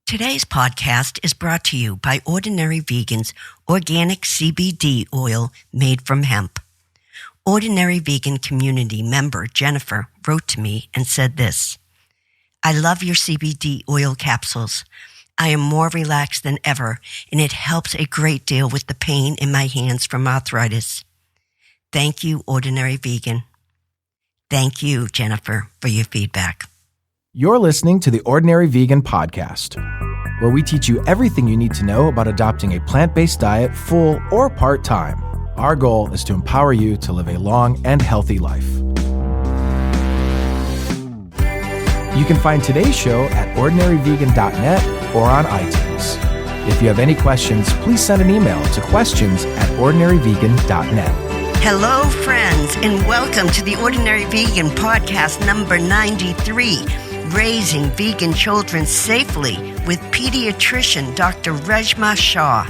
Today's podcast is brought to you by Ordinary Vegan's organic CBD oil made from hemp. Ordinary Vegan community member Jennifer wrote to me and said this: I love your CBD oil capsules. I am more relaxed than ever, and it helps a great deal with the pain in my hands from arthritis. Thank you, Ordinary Vegan. Thank you, Jennifer, for your feedback. You're listening to the Ordinary Vegan Podcast, where we teach you everything you need to know about adopting a plant-based diet full or part-time. Our goal is to empower you to live a long and healthy life. You can find today's show at ordinaryvegan.net or on iTunes. If you have any questions, please send an email to questions@ordinaryvegan.net. Hello, friends, and welcome to the Ordinary Vegan Podcast number 93, Raising Vegan Children Safely with Pediatrician Dr. Reshma Shah.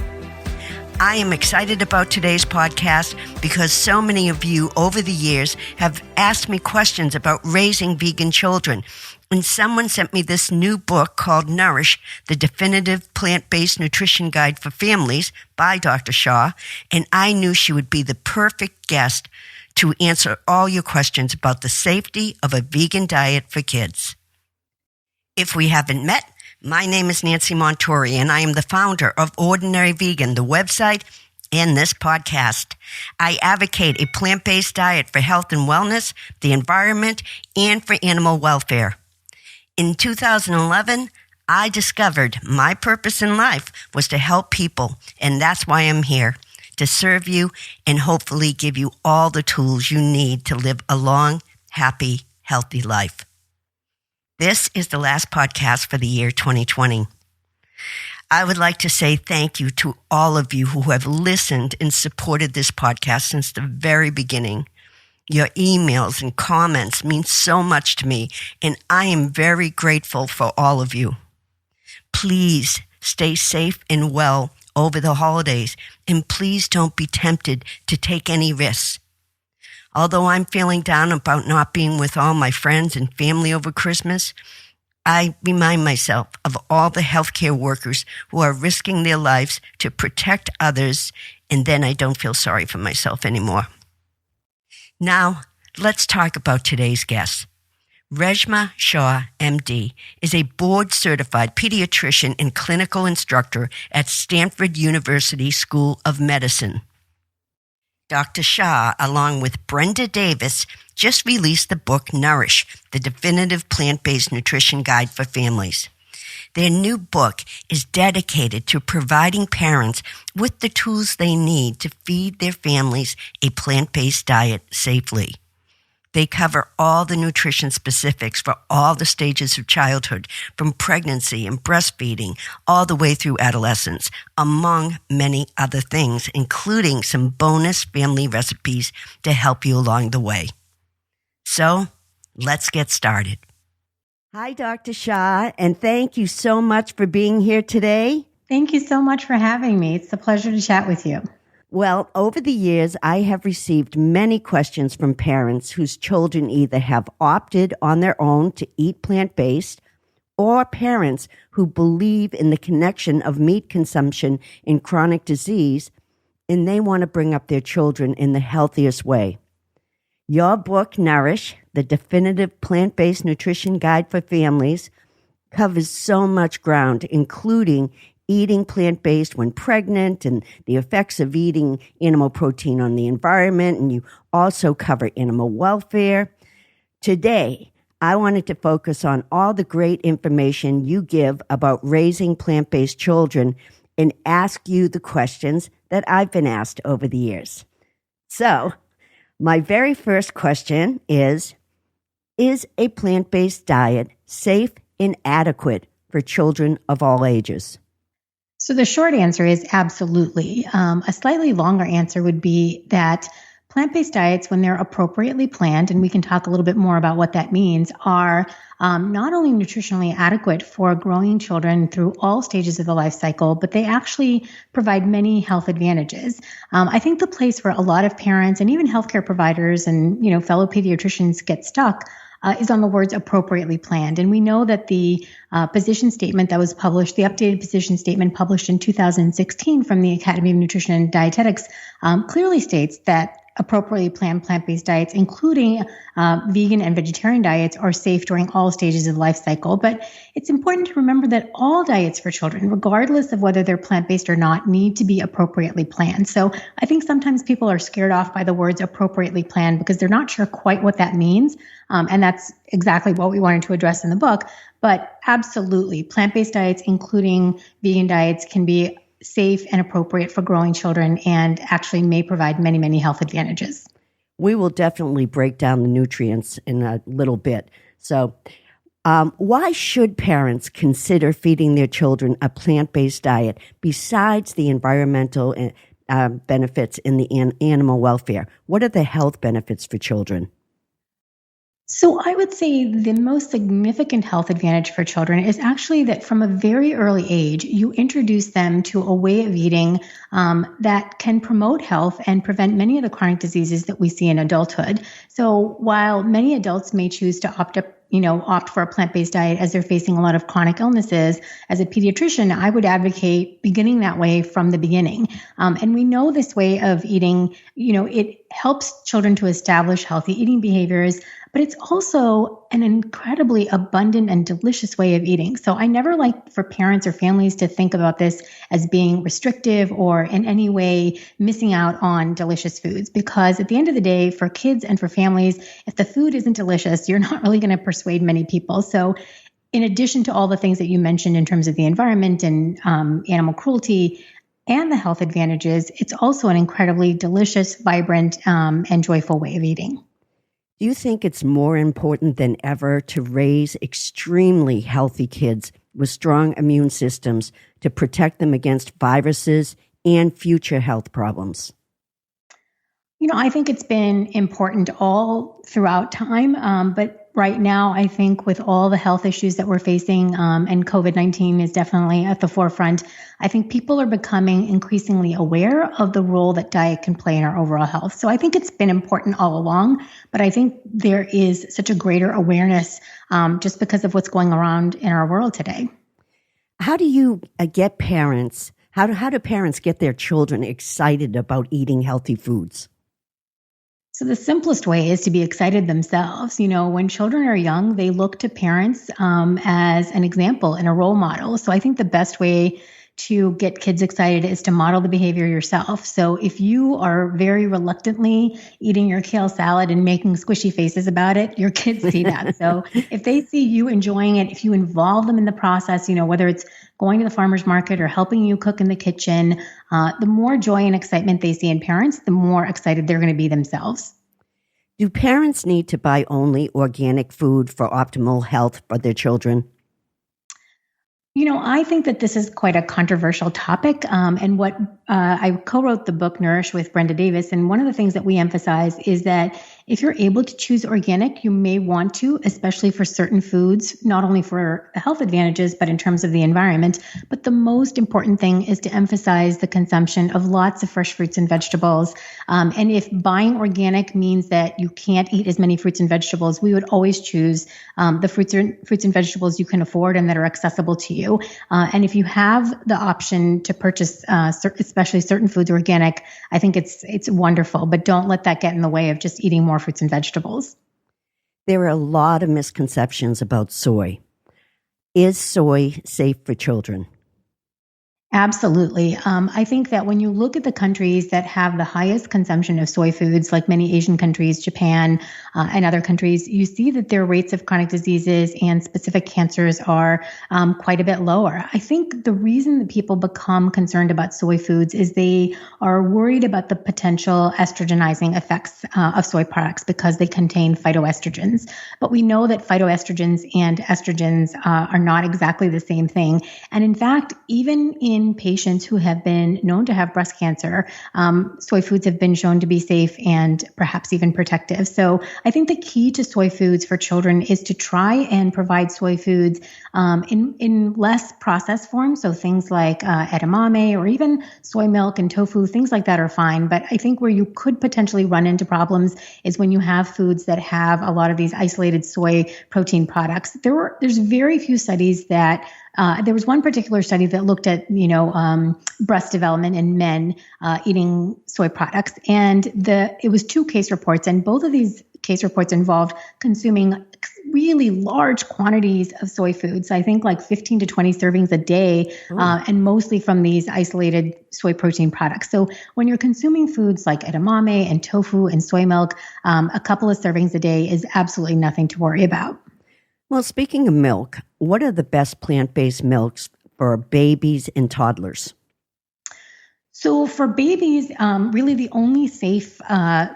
I am excited about today's podcast because so many of you over the years have asked me questions about raising vegan children. And someone sent me this new book called Nourish, the Definitive Plant-Based Nutrition Guide for Families by Dr. Shah, and I knew she would be the perfect guest to answer all your questions about the safety of a vegan diet for kids. If we haven't met, my name is Nancy Montori, and I am the founder of Ordinary Vegan, the website, and this podcast. I advocate a plant-based diet for health and wellness, the environment, and for animal welfare. In 2011, I discovered my purpose in life was to help people, and that's why I'm here, to serve you and hopefully give you all the tools you need to live a long, happy, healthy life. This is the last podcast for the year 2020. I would like to say thank you to all of you who have listened and supported this podcast since the very beginning. Your emails and comments mean so much to me, and I am very grateful for all of you. Please stay safe and well over the holidays, and please don't be tempted to take any risks. Although I'm feeling down about not being with all my friends and family over Christmas, I remind myself of all the healthcare workers who are risking their lives to protect others, and then I don't feel sorry for myself anymore. Now, let's talk about today's guest. Reshma Shah, MD, is a board-certified pediatrician and clinical instructor at Stanford University School of Medicine. Dr. Shah, along with Brenda Davis, just released the book Nourish, the Definitive Plant-Based Nutrition Guide for Families. Their new book is dedicated to providing parents with the tools they need to feed their families a plant-based diet safely. They cover all the nutrition specifics for all the stages of childhood, from pregnancy and breastfeeding all the way through adolescence, among many other things, including some bonus family recipes to help you along the way. So, let's get started. Hi, Dr. Shah, and thank you so much for being here today. Thank you so much for having me. It's a pleasure to chat with you. Well, over the years, I have received many questions from parents whose children either have opted on their own to eat plant-based, or parents who believe in the connection of meat consumption in chronic disease, and they want to bring up their children in the healthiest way. Your book, Nourish, the Definitive Plant-Based Nutrition Guide for Families, covers so much ground, including eating plant-based when pregnant and the effects of eating animal protein on the environment, and you also cover animal welfare. Today, I wanted to focus on all the great information you give about raising plant-based children and ask you the questions that I've been asked over the years. So, my very first question is a plant-based diet safe and adequate for children of all ages? So the short answer is absolutely. A slightly longer answer would be that plant-based diets, when they're appropriately planned, and we can talk a little bit more about what that means, are not only nutritionally adequate for growing children through all stages of the life cycle, but they actually provide many health advantages. I think the place where a lot of parents and even healthcare providers and fellow pediatricians get stuck is on the words appropriately planned. And we know that the position statement that was published, the updated position statement published in 2016 from the Academy of Nutrition and Dietetics, clearly states that appropriately planned plant-based diets, including vegan and vegetarian diets, are safe during all stages of life cycle. But it's important to remember that all diets for children, regardless of whether they're plant-based or not, need to be appropriately planned. So I think sometimes people are scared off by the words appropriately planned because they're not sure quite what that means. And that's exactly what we wanted to address in the book. But absolutely, plant-based diets, including vegan diets, can be safe and appropriate for growing children and actually may provide many, many health advantages. We will definitely break down the nutrients in a little bit. So why should parents consider feeding their children a plant-based diet besides the environmental benefits in the animal welfare? What are the health benefits for children? So I would say the most significant health advantage for children is actually that from a very early age, you introduce them to a way of eating that can promote health and prevent many of the chronic diseases that we see in adulthood. So while many adults may choose to opt for a plant-based diet as they're facing a lot of chronic illnesses, as a pediatrician, I would advocate beginning that way from the beginning. And we know this way of eating, it helps children to establish healthy eating behaviors, but it's also an incredibly abundant and delicious way of eating. So I never like for parents or families to think about this as being restrictive or in any way missing out on delicious foods, because at the end of the day, for kids and for families, if the food isn't delicious, you're not really going to persuade many people. So in addition to all the things that you mentioned in terms of the environment and animal cruelty and the health advantages, it's also an incredibly delicious, vibrant, and joyful way of eating. Do you think it's more important than ever to raise extremely healthy kids with strong immune systems to protect them against viruses and future health problems? I think it's been important all throughout time, but right now, I think with all the health issues that we're facing, and COVID-19 is definitely at the forefront, I think people are becoming increasingly aware of the role that diet can play in our overall health. So I think it's been important all along, but I think there is such a greater awareness just because of what's going around in our world today. How do you get parents, how do parents get their children excited about eating healthy foods? So the simplest way is to be excited themselves. When children are young, they look to parents as an example and a role model. So I think the best way to get kids excited is to model the behavior yourself. So if you are very reluctantly eating your kale salad and making squishy faces about it, your kids see that. So if they see you enjoying it, if you involve them in the process, whether it's going to the farmer's market or helping you cook in the kitchen, the more joy and excitement they see in parents, the more excited they're going to be themselves. Do parents need to buy only organic food for optimal health for their children? I think that this is quite a controversial topic. And what I co-wrote the book Nourish with Brenda Davis. And one of the things that we emphasize is that if you're able to choose organic, you may want to, especially for certain foods, not only for the health advantages, but in terms of the environment. But the most important thing is to emphasize the consumption of lots of fresh fruits and vegetables. And if buying organic means that you can't eat as many fruits and vegetables, we would always choose the fruits and vegetables you can afford and that are accessible to you. And if you have the option to purchase, especially certain foods organic, I think it's wonderful. But don't let that get in the way of just eating more fruits and vegetables. There are a lot of misconceptions about soy. Is soy safe for children? Absolutely. I think that when you look at the countries that have the highest consumption of soy foods, like many Asian countries, Japan, and other countries, you see that their rates of chronic diseases and specific cancers are quite a bit lower. I think the reason that people become concerned about soy foods is they are worried about the potential estrogenizing effects of soy products because they contain phytoestrogens. But we know that phytoestrogens and estrogens are not exactly the same thing. And in fact, even in in patients who have been known to have breast cancer, soy foods have been shown to be safe and perhaps even protective. So I think the key to soy foods for children is to try and provide soy foods in less processed form. So things like edamame or even soy milk and tofu, things like that are fine. But I think where you could potentially run into problems is when you have foods that have a lot of these isolated soy protein products. There's very few studies that there was one particular study that looked at, breast development in men eating soy products, and it was 2 case reports, and both of these case reports involved consuming really large quantities of soy foods. I think like 15 to 20 servings a day, and mostly from these isolated soy protein products. So when you're consuming foods like edamame and tofu and soy milk, a couple of servings a day is absolutely nothing to worry about. Well, speaking of milk, what are the best plant-based milks for babies and toddlers? So for babies, really the only safe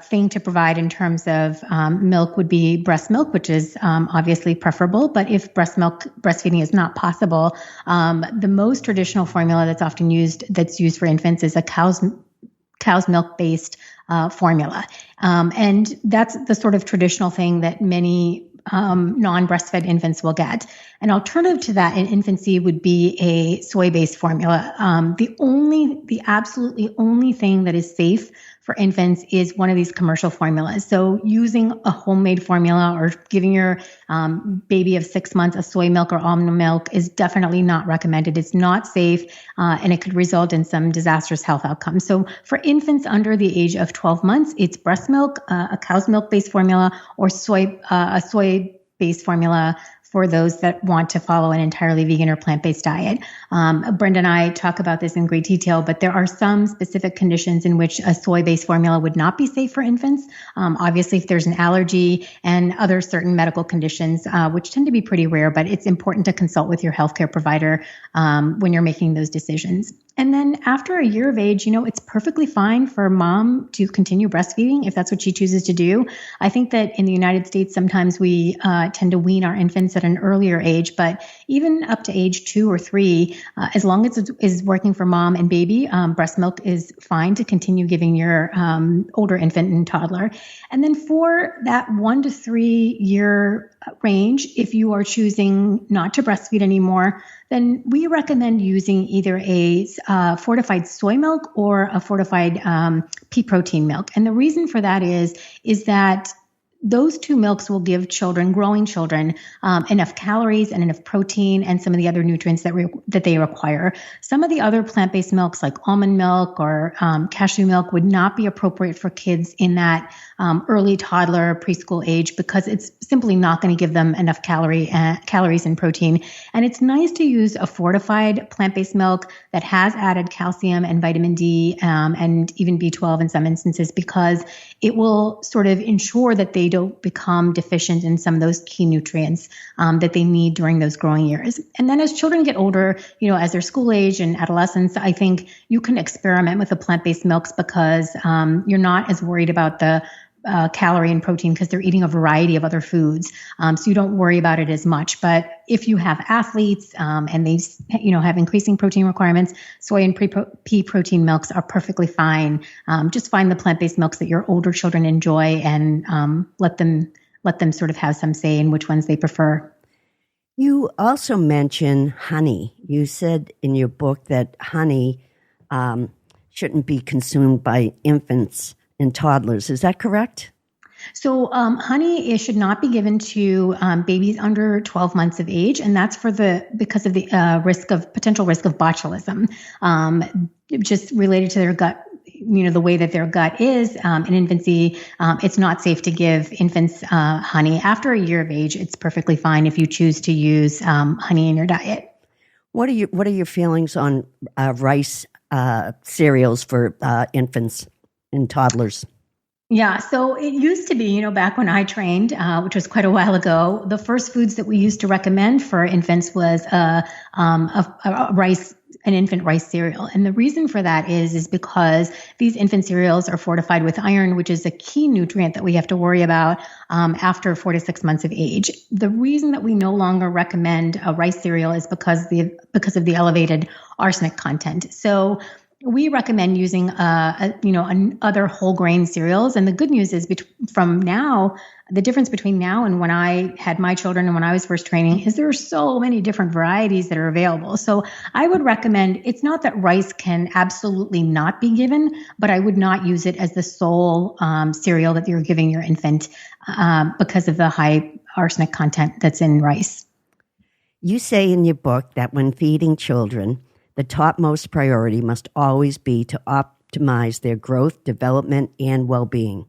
thing to provide in terms of milk would be breast milk, which is obviously preferable. But if breastfeeding is not possible, the most traditional formula that's used for infants is a cow's milk-based formula. And that's the sort of traditional thing that many non-breastfed infants will get. An alternative to that in infancy would be a soy-based formula. The absolutely only thing that is safe for infants is one of these commercial formulas. So using a homemade formula or giving your baby of 6 months a soy milk or almond milk is definitely not recommended. It's not safe, and it could result in some disastrous health outcomes. So for infants under the age of 12 months, it's breast milk, a cow's milk-based formula, or a soy-based formula for those that want to follow an entirely vegan or plant-based diet. Brenda and I talk about this in great detail, but there are some specific conditions in which a soy-based formula would not be safe for infants. Obviously, if there's an allergy and other certain medical conditions, which tend to be pretty rare, but it's important to consult with your healthcare provider when you're making those decisions. And then after a year of age, it's perfectly fine for mom to continue breastfeeding if that's what she chooses to do. I think that in the United States, sometimes we tend to wean our infants at an earlier age, but even up to age 2 or 3, as long as it is working for mom and baby, breast milk is fine to continue giving your older infant and toddler. And then for that 1 to 3 year range, if you are choosing not to breastfeed anymore, then we recommend using either a fortified soy milk or a fortified pea protein milk. And the reason for that is that those 2 milks will give growing children, enough calories and enough protein and some of the other nutrients that they require. Some of the other plant-based milks like almond milk or cashew milk would not be appropriate for kids in that early toddler preschool age because it's simply not going to give them enough calories and protein. And it's nice to use a fortified plant-based milk that has added calcium and vitamin D and even B12 in some instances because it will sort of ensure that they don't become deficient in some of those key nutrients that they need during those growing years. And then as children get older, as their school age and adolescence, I think you can experiment with the plant-based milks because you're not as worried about the calorie and protein because they're eating a variety of other foods. So you don't worry about it as much. But if you have athletes and they, have increasing protein requirements, soy and pea protein milks are perfectly fine. Just find the plant-based milks that your older children enjoy and let them sort of have some say in which ones they prefer. You also mentioned honey. You said in your book that honey shouldn't be consumed by infants and toddlers. Is that correct? So honey should not be given to babies under 12 months of age, and that's because of the potential risk of botulism, just related to their gut. The way that their gut is in infancy, it's not safe to give infants honey. After a year of age, it's perfectly fine if you choose to use honey in your diet. What are your feelings on rice cereals for infants and toddlers? Yeah, so it used to be, back when I trained, which was quite a while ago, the first foods that we used to recommend for infants was a rice an infant rice cereal. And the reason for that is because these infant cereals are fortified with iron, which is a key nutrient that we have to worry about after 4 to 6 months of age. The reason that we no longer recommend a rice cereal is because of the elevated arsenic content. So we recommend using other whole grain cereals. And the good news is from now, the difference between now and when I had my children and when I was first training is there are so many different varieties that are available. So I would recommend, it's not that rice can absolutely not be given, but I would not use it as the sole cereal that you're giving your infant because of the high arsenic content that's in rice. You say in your book that when feeding children, the topmost priority must always be to optimize their growth, development, and well-being.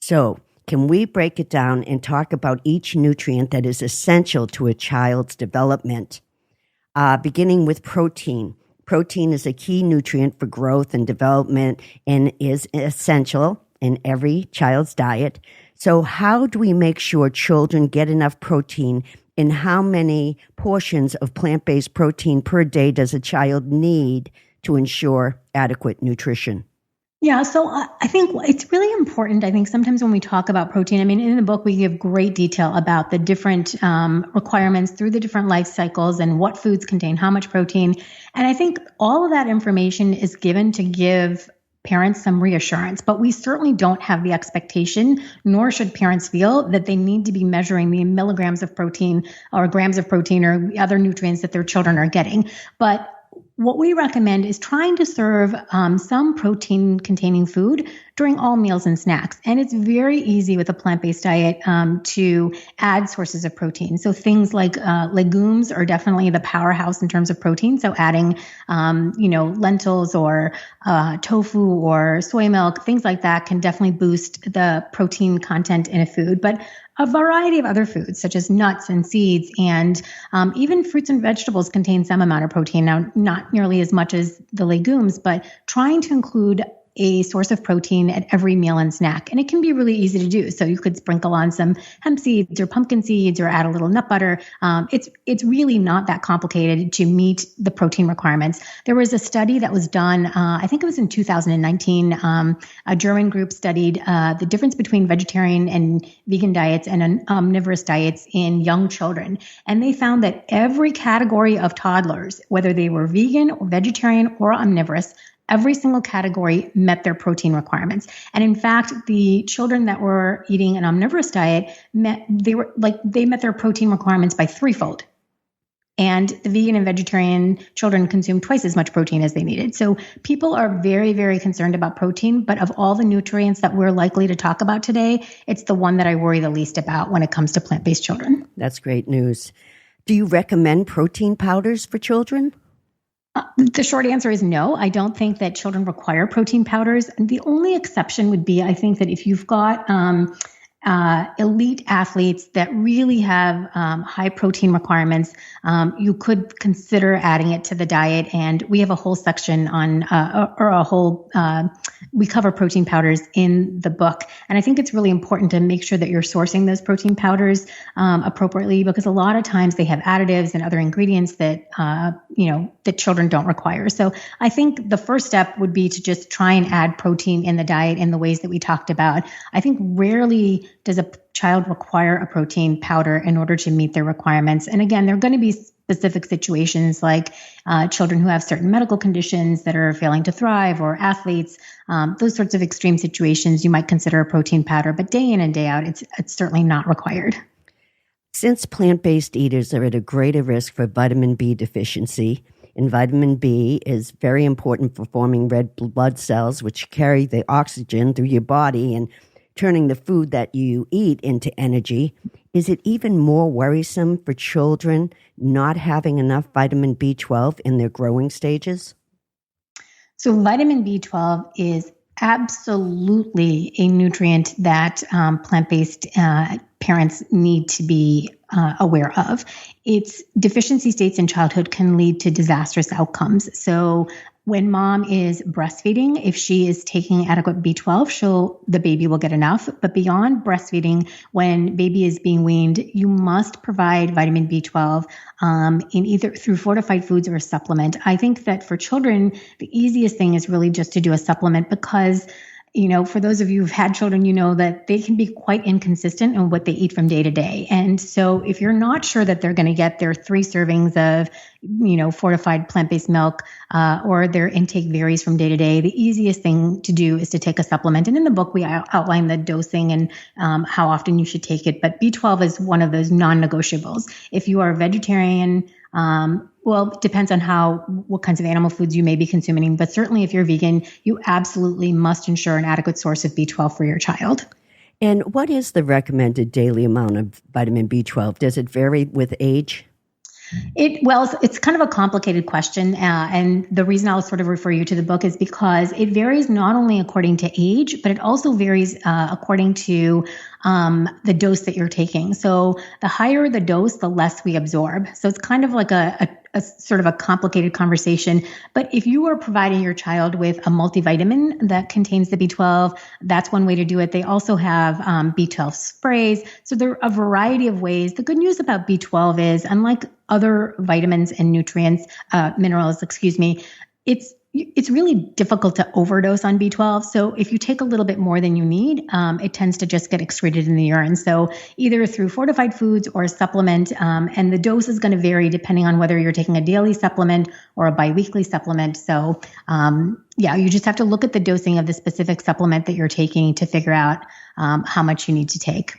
So, can we break it down and talk about each nutrient that is essential to a child's development? Beginning with protein. Protein is a key nutrient for growth and development and is essential in every child's diet. So, how do we make sure children get enough protein? And how many portions of plant-based protein per day does a child need to ensure adequate nutrition? Yeah, so I think it's really important. I think sometimes when we talk about protein, I mean, in the book, we give great detail about the different requirements through the different life cycles and what foods contain how much protein. And I think all of that information is given to give parents some reassurance, but we certainly don't have the expectation, nor should parents feel that they need to be measuring the milligrams of protein or grams of protein or other nutrients that their children are getting. But what we recommend is trying to serve some protein-containing food during all meals and snacks. And it's very easy with a plant-based diet to add sources of protein. So things like legumes are definitely the powerhouse in terms of protein. So adding, lentils or tofu or soy milk, things like that can definitely boost the protein content in a food. But a variety of other foods, such as nuts and seeds, and even fruits and vegetables contain some amount of protein. Now, not nearly as much as the legumes, but trying to include a source of protein at every meal and snack. And it can be really easy to do. So you could sprinkle on some hemp seeds or pumpkin seeds or add a little nut butter. It's really not that complicated to meet the protein requirements. There was a study that was done, I think it was in 2019. A German group studied the difference between vegetarian and vegan diets and omnivorous diets in young children. And they found that every category of toddlers, whether they were vegan or vegetarian or omnivorous, every single category met their protein requirements. And in fact, the children that were eating an omnivorous diet met their protein requirements by threefold. And the vegan and vegetarian children consumed twice as much protein as they needed. So people are very, very concerned about protein, but of all the nutrients that we're likely to talk about today, it's the one that I worry the least about when it comes to plant-based children. That's great news. Do you recommend protein powders for children? The short answer is no. I don't think that children require protein powders. The only exception would be, I think that if you've got elite athletes that really have high protein requirements, you could consider adding it to the diet. And we have a whole section on, we cover protein powders in the book. And I think it's really important to make sure that you're sourcing those protein powders appropriately, because a lot of times they have additives and other ingredients that, that children don't require. So I think the first step would be to just try and add protein in the diet in the ways that we talked about. I think rarely does a child require a protein powder in order to meet their requirements. And again, there are going to be specific situations like children who have certain medical conditions that are failing to thrive, or athletes, those sorts of extreme situations, you might consider a protein powder, but day in and day out, it's certainly not required. Since plant-based eaters are at a greater risk for vitamin B deficiency, and vitamin B is very important for forming red blood cells, which carry the oxygen through your body and turning the food that you eat into energy, is it even more worrisome for children not having enough vitamin B12 in their growing stages? So vitamin B12 is absolutely a nutrient that plant-based parents need to be aware of. Its deficiency states in childhood can lead to disastrous outcomes. So when mom is breastfeeding, if she is taking adequate B12, the baby will get enough. But beyond breastfeeding, when baby is being weaned, you must provide vitamin B12 in either through fortified foods or a supplement. I think that for children, the easiest thing is really just to do a supplement because for those of you who've had children, you know that they can be quite inconsistent in what they eat from day to day. And so if you're not sure that they're going to get their 3 servings of, fortified plant-based milk, or their intake varies from day to day, the easiest thing to do is to take a supplement. And in the book, we outline the dosing and how often you should take it. But B12 is one of those non-negotiables. If you are a vegetarian, well, it depends on what kinds of animal foods you may be consuming, but certainly if you're vegan, you absolutely must ensure an adequate source of B12 for your child. And what is the recommended daily amount of vitamin B12? Does it vary with age? It's kind of a complicated question. And the reason I'll sort of refer you to the book is because it varies not only according to age, but it also varies according to the dose that you're taking. So the higher the dose, the less we absorb. So it's kind of like a sort of a complicated conversation. But if you are providing your child with a multivitamin that contains the B12, that's one way to do it. They also have B12 sprays. So there are a variety of ways. The good news about B12 is, unlike other vitamins and minerals, it's really difficult to overdose on B12. So if you take a little bit more than you need, it tends to just get excreted in the urine. So either through fortified foods or a supplement, and the dose is going to vary depending on whether you're taking a daily supplement or a biweekly supplement. So you just have to look at the dosing of the specific supplement that you're taking to figure out how much you need to take.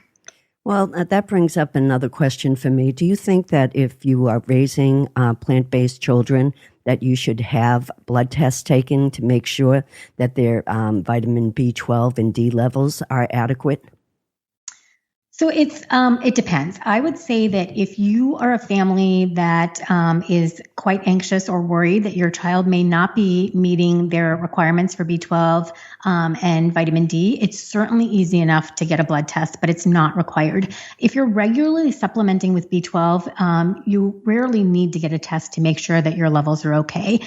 Well, that brings up another question for me. Do you think that if you are raising plant-based children, that you should have blood tests taken to make sure that their vitamin B12 and D levels are adequate? So it depends. I would say that if you are a family that is quite anxious or worried that your child may not be meeting their requirements for B12 and vitamin D, it's certainly easy enough to get a blood test, but it's not required. If you're regularly supplementing with B12, you rarely need to get a test to make sure that your levels are okay.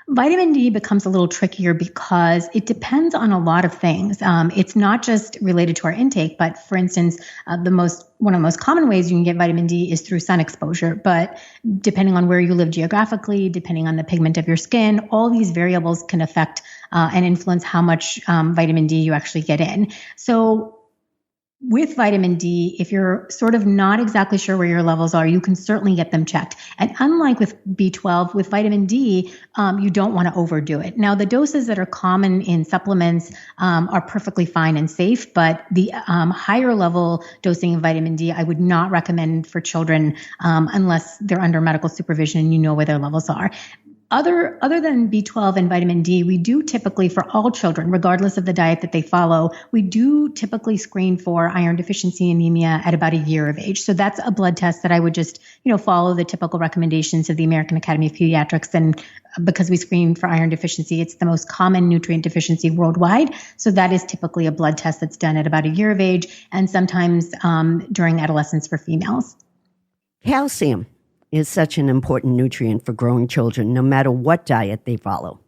Vitamin D becomes a little trickier because it depends on a lot of things. It's not just related to our intake, but for instance, one of the most common ways you can get vitamin D is through sun exposure. But depending on where you live geographically, depending on the pigment of your skin, all these variables can affect and influence how much vitamin D you actually get in. So with vitamin D, if you're sort of not exactly sure where your levels are, you can certainly get them checked. And unlike with B12, with vitamin D, you don't want to overdo it. Now, the doses that are common in supplements are perfectly fine and safe, but the higher level dosing of vitamin D, I would not recommend for children unless they're under medical supervision and you know where their levels are. Other than B12 and vitamin D, we do typically, for all children, regardless of the diet that they follow, we do typically screen for iron deficiency anemia at about a year of age. So that's a blood test that I would just, follow the typical recommendations of the American Academy of Pediatrics. And because we screen for iron deficiency, it's the most common nutrient deficiency worldwide. So that is typically a blood test that's done at about a year of age and sometimes during adolescence for females. Calcium is such an important nutrient for growing children, no matter what diet they follow.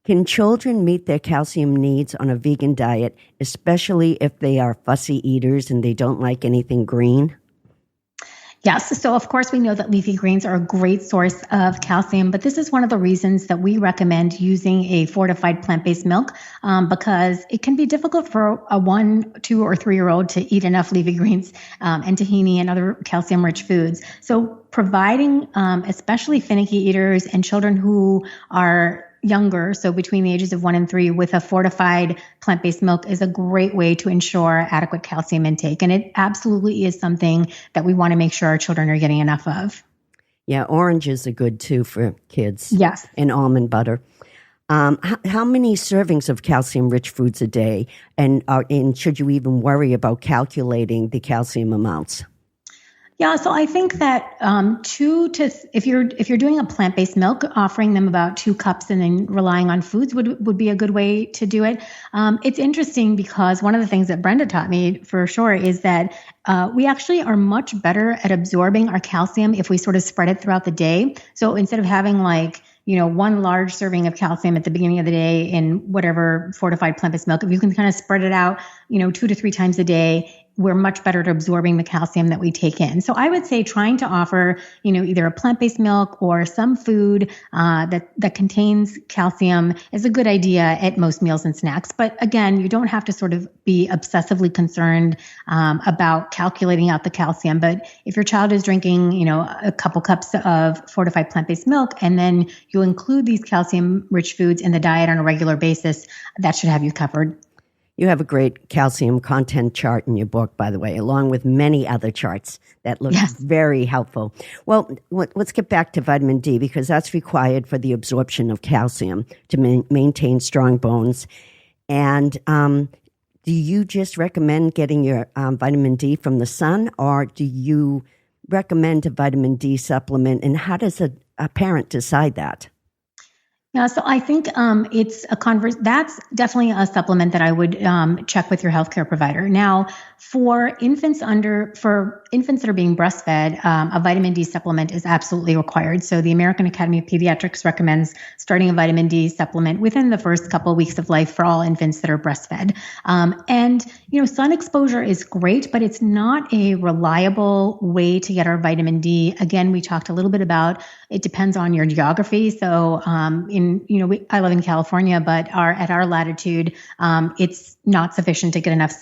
Can children meet their calcium needs on a vegan diet, especially if they are fussy eaters and they don't like anything green? Yes. So of course we know that leafy greens are a great source of calcium, but this is one of the reasons that we recommend using a fortified plant-based milk, because it can be difficult for a 1, 2, or 3-year-old to eat enough leafy greens and tahini and other calcium-rich foods. So providing especially finicky eaters and children who are younger, so between the ages of 1 and 3, with a fortified plant-based milk is a great way to ensure adequate calcium intake. And it absolutely is something that we want to make sure our children are getting enough of. Yeah, oranges are good too for kids. Yes. And almond butter. How many servings of calcium-rich foods a day? And should you even worry about calculating the calcium amounts? Yeah, so I think that if you're doing a plant-based milk, offering them about 2 cups and then relying on foods would be a good way to do it. It's interesting because one of the things that Brenda taught me for sure is that we actually are much better at absorbing our calcium if we sort of spread it throughout the day. So instead of having one large serving of calcium at the beginning of the day in whatever fortified plant-based milk, if you can kind of spread it out, 2 to 3 times a day, we're much better at absorbing the calcium that we take in. So I would say trying to offer, either a plant-based milk or some food that contains calcium is a good idea at most meals and snacks. But again, you don't have to sort of be obsessively concerned about calculating out the calcium. But if your child is drinking, a couple cups of fortified plant-based milk, and then you include these calcium-rich foods in the diet on a regular basis, that should have you covered. You have a great calcium content chart in your book, by the way, along with many other charts that look very helpful. Well, let's get back to vitamin D, because that's required for the absorption of calcium to maintain strong bones. And do you just recommend getting your vitamin D from the sun, or do you recommend a vitamin D supplement? And how does a parent decide that? Yeah, so I think it's that's definitely a supplement that I would check with your healthcare provider. Now, for infants that are being breastfed, a vitamin D supplement is absolutely required. So the American Academy of Pediatrics recommends starting a vitamin D supplement within the first couple of weeks of life for all infants that are breastfed. And sun exposure is great, but it's not a reliable way to get our vitamin D. Again, we talked a little bit about it depends on your geography. So I live in California, but at our latitude, it's not sufficient to get enough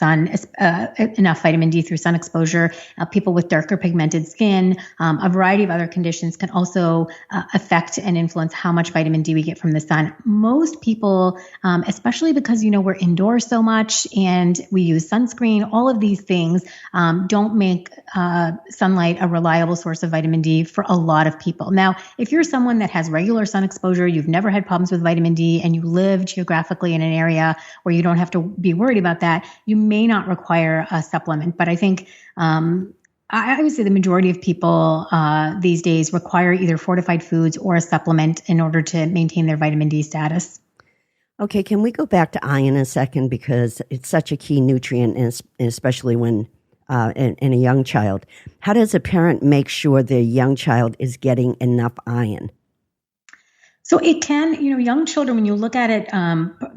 enough vitamin D through sun exposure. People with darker pigmented skin, a variety of other conditions can also affect and influence how much vitamin D we get from the sun. Most people, especially because, we're indoors so much and we use sunscreen, all of these things don't make sunlight a reliable source of vitamin D for a lot of people. Now, if you're someone that has regular sun exposure, you've never had problems with vitamin D, and you live geographically in an area where you don't have to be worried about that, you may not require a supplement. But I think I would say the majority of people these days require either fortified foods or a supplement in order to maintain their vitamin D status. Okay, can we go back to iron a second, because it's such a key nutrient, and especially when in a young child. How does a parent make sure their young child is getting enough iron? So it can, young children, when you look at it,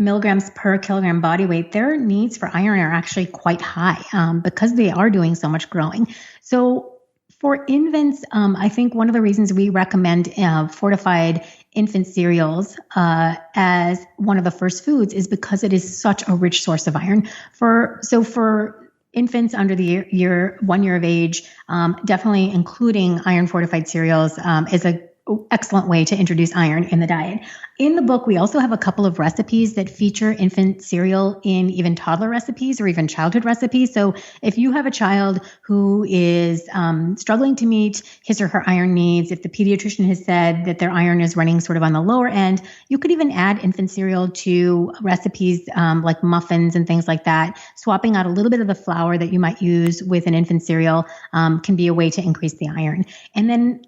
milligrams per kilogram body weight, their needs for iron are actually quite high because they are doing so much growing. So for infants, I think one of the reasons we recommend fortified infant cereals as one of the first foods is because it is such a rich source of iron. For infants under the 1 year of age, definitely including iron fortified cereals is a excellent way to introduce iron in the diet. In the book, we also have a couple of recipes that feature infant cereal in even toddler recipes or even childhood recipes. So if you have a child who is struggling to meet his or her iron needs, if the pediatrician has said that their iron is running sort of on the lower end, you could even add infant cereal to recipes like muffins and things like that. Swapping out a little bit of the flour that you might use with an infant cereal can be a way to increase the iron. And then,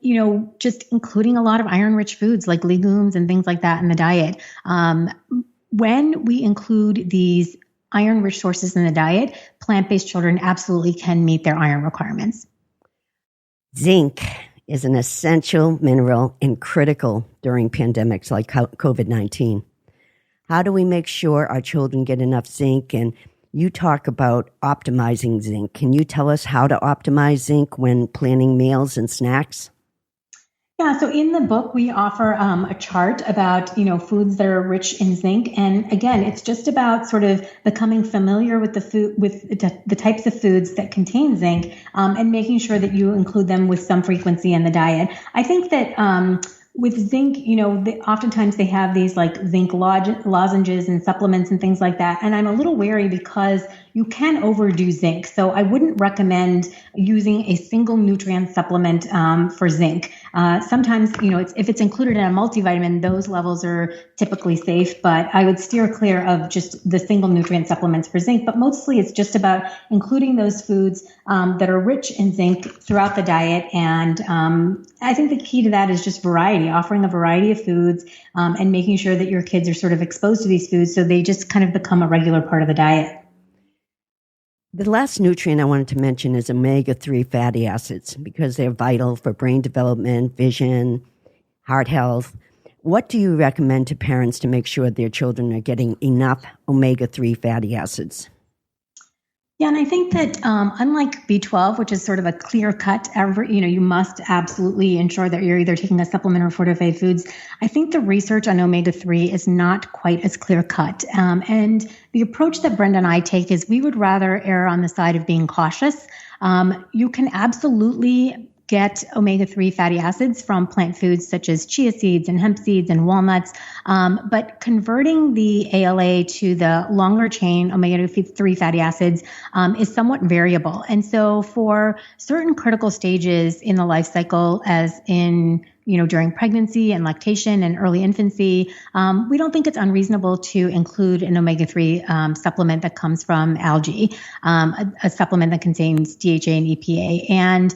just including a lot of iron-rich foods like legumes and things like that in the diet. When we include these iron-rich sources in the diet, plant-based children absolutely can meet their iron requirements. Zinc is an essential mineral and critical during pandemics like COVID-19. How do we make sure our children get enough zinc? And you talk about optimizing zinc. Can you tell us how to optimize zinc when planning meals and snacks? Yeah, so in the book, we offer a chart about, foods that are rich in zinc. And again, it's just about sort of becoming familiar with the types of foods that contain zinc and making sure that you include them with some frequency in the diet. I think that with zinc, oftentimes they have these like zinc lozenges and supplements and things like that. And I'm a little wary because you can overdo zinc. So I wouldn't recommend using a single nutrient supplement for zinc. Sometimes, if it's included in a multivitamin, those levels are typically safe, but I would steer clear of just the single nutrient supplements for zinc. But mostly it's just about including those foods that are rich in zinc throughout the diet. And I think the key to that is just variety, offering a variety of foods and making sure that your kids are sort of exposed to these foods so they just kind of become a regular part of the diet. The last nutrient I wanted to mention is omega-3 fatty acids because they're vital for brain development, vision, heart health. What do you recommend to parents to make sure their children are getting enough omega-3 fatty acids? Yeah, and I think that unlike B12, which is sort of a clear cut, you must absolutely ensure that you're either taking a supplement or fortified foods. I think the research on omega-3 is not quite as clear cut. And the approach that Brenda and I take is we would rather err on the side of being cautious. You can absolutely get omega-3 fatty acids from plant foods such as chia seeds and hemp seeds and walnuts. But converting the ALA to the longer chain omega-3 fatty acids is somewhat variable. And so for certain critical stages in the life cycle, as in during pregnancy and lactation and early infancy, we don't think it's unreasonable to include an omega-3 supplement that comes from algae, a supplement that contains DHA and EPA. And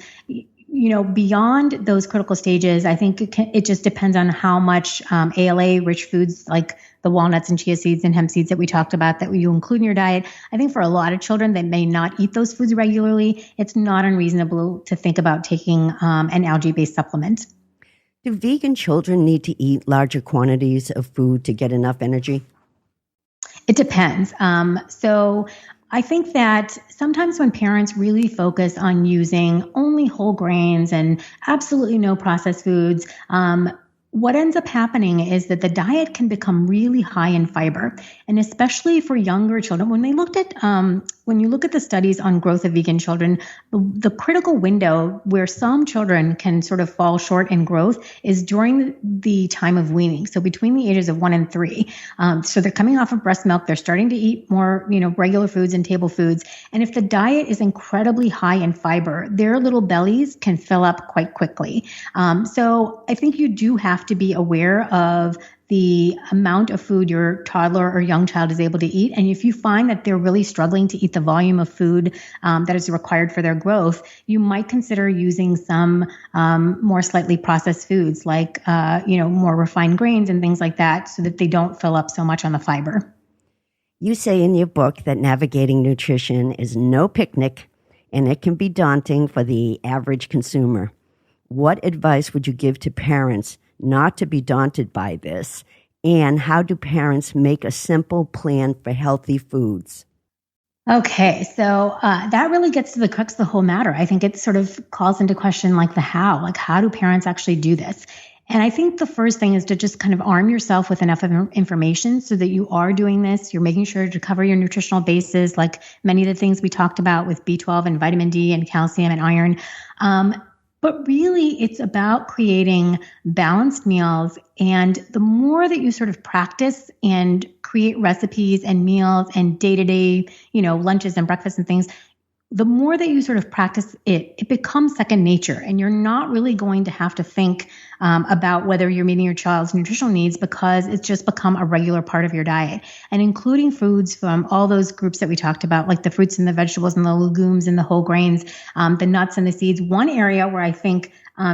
beyond those critical stages, I think it just depends on how much ALA-rich foods like the walnuts and chia seeds and hemp seeds that we talked about that you include in your diet. I think for a lot of children that may not eat those foods regularly, it's not unreasonable to think about taking an algae-based supplement. Do vegan children need to eat larger quantities of food to get enough energy? It depends. So I think that sometimes when parents really focus on using only whole grains and absolutely no processed foods, what ends up happening is that the diet can become really high in fiber. And especially for younger children, when you look at the studies on growth of vegan children, the critical window where some children can sort of fall short in growth is during the time of weaning. So between the ages of 1 and 3. So they're coming off of breast milk. They're starting to eat more, regular foods and table foods. And if the diet is incredibly high in fiber, their little bellies can fill up quite quickly. So I think you do have to be aware of the amount of food your toddler or young child is able to eat. And if you find that they're really struggling to eat the volume of food that is required for their growth, you might consider using some more slightly processed foods like, more refined grains and things like that so that they don't fill up so much on the fiber. You say in your book that navigating nutrition is no picnic and it can be daunting for the average consumer. What advice would you give to parents not to be daunted by this? And how do parents make a simple plan for healthy foods? Okay, so that really gets to the crux of the whole matter. I think it sort of calls into question like how do parents actually do this? And I think the first thing is to just kind of arm yourself with enough information so that you are doing this. You're making sure to cover your nutritional bases, like many of the things we talked about with B12 and vitamin D and calcium and iron. But really, it's about creating balanced meals. And the more that you sort of practice and create recipes and meals and day-to-day, lunches and breakfasts and things, the more that you sort of practice it becomes second nature. And you're not really going to have to think about whether you're meeting your child's nutritional needs because it's just become a regular part of your diet. And including foods from all those groups that we talked about, like the fruits and the vegetables and the legumes and the whole grains, the nuts and the seeds. One area where I think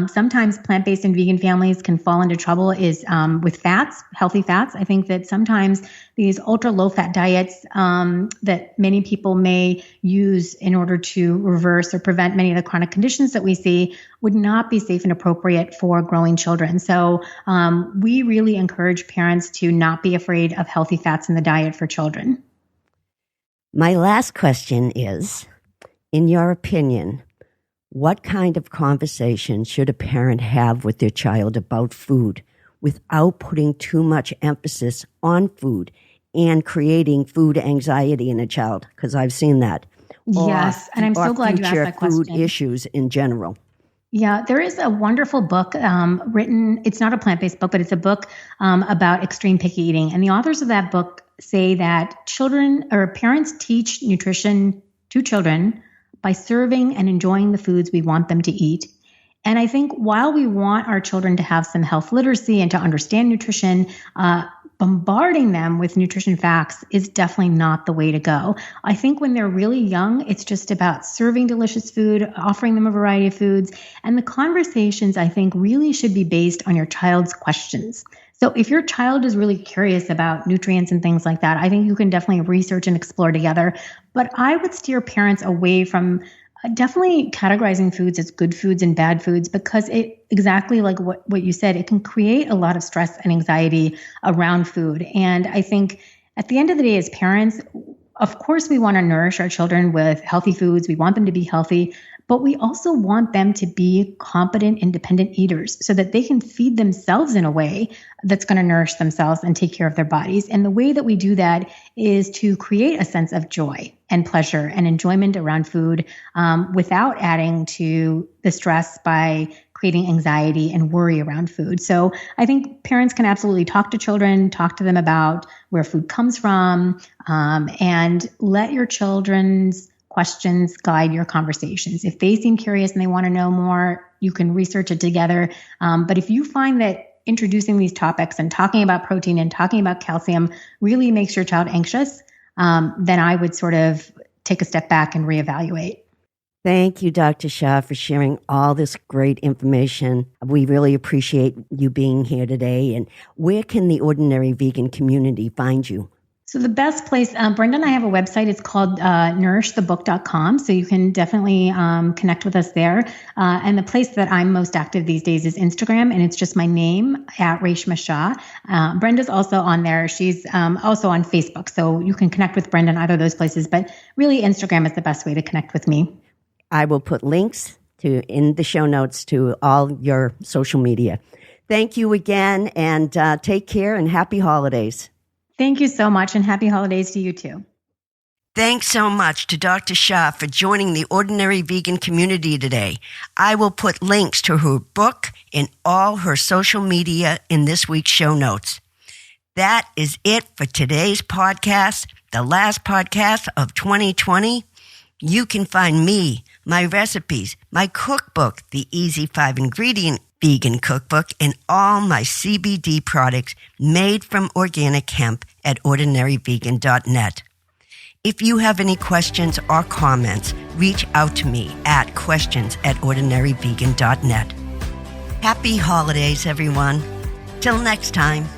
sometimes plant-based and vegan families can fall into trouble is with fats, healthy fats. I think that sometimes these ultra low-fat diets that many people may use in order to reverse or prevent many of the chronic conditions that we see would not be safe and appropriate for growing children. So we really encourage parents to not be afraid of healthy fats in the diet for children. My last question is, in your opinion, what kind of conversation should a parent have with their child about food without putting too much emphasis on food and creating food anxiety in a child? Because I've seen that. Yes, and I'm so glad you asked that question. Food issues in general. Yeah, there is a wonderful book written. It's not a plant-based book, but it's a book about extreme picky eating. And the authors of that book say that parents teach nutrition to children by serving and enjoying the foods we want them to eat. And I think while we want our children to have some health literacy and to understand nutrition, bombarding them with nutrition facts is definitely not the way to go. I think when they're really young, it's just about serving delicious food, offering them a variety of foods. And the conversations, I think, really should be based on your child's questions. So if your child is really curious about nutrients and things like that, I think you can definitely research and explore together. But I would steer parents away from definitely categorizing foods as good foods and bad foods, because it, exactly like what you said, it can create a lot of stress and anxiety around food. And I think at the end of the day, as parents, of course, we want to nourish our children with healthy foods. We want them to be healthy, but we also want them to be competent, independent eaters so that they can feed themselves in a way that's going to nourish themselves and take care of their bodies. And the way that we do that is to create a sense of joy and pleasure and enjoyment around food, without adding to the stress by creating anxiety and worry around food. So I think parents can absolutely talk to children, talk to them about where food comes from, and let your children's questions guide your conversations. If they seem curious and they want to know more, you can research it together. But if you find that introducing these topics and talking about protein and talking about calcium really makes your child anxious, then I would sort of take a step back and reevaluate. Thank you, Dr. Shah, for sharing all this great information. We really appreciate you being here today. And where can the Ordinary Vegan community find you? So the best place, Brenda and I have a website. It's called nourishthebook.com. So you can definitely connect with us there. And the place that I'm most active these days is Instagram, and it's just my name at Reshma Shah. Brenda's also on there. She's also on Facebook. So you can connect with Brenda in either of those places. But really, Instagram is the best way to connect with me. I will put links in the show notes to all your social media. Thank you again, and take care and happy holidays. Thank you so much, and happy holidays to you too. Thanks so much to Dr. Shah for joining the Ordinary Vegan community today. I will put links to her book and all her social media in this week's show notes. That is it for today's podcast, the last podcast of 2020. You can find me, my recipes, my cookbook, the Easy 5-Ingredient Vegan Cookbook, and all my CBD products made from organic hemp at ordinaryvegan.net. If you have any questions or comments, reach out to me at questions@ordinaryvegan.net. Happy holidays, everyone. Till next time.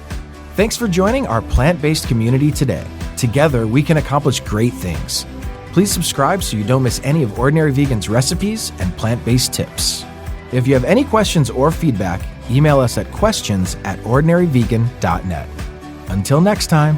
Thanks for joining our plant-based community today. Together, we can accomplish great things. Please subscribe so you don't miss any of Ordinary Vegan's recipes and plant-based tips. If you have any questions or feedback, email us at questions@ordinaryvegan.net. Until next time.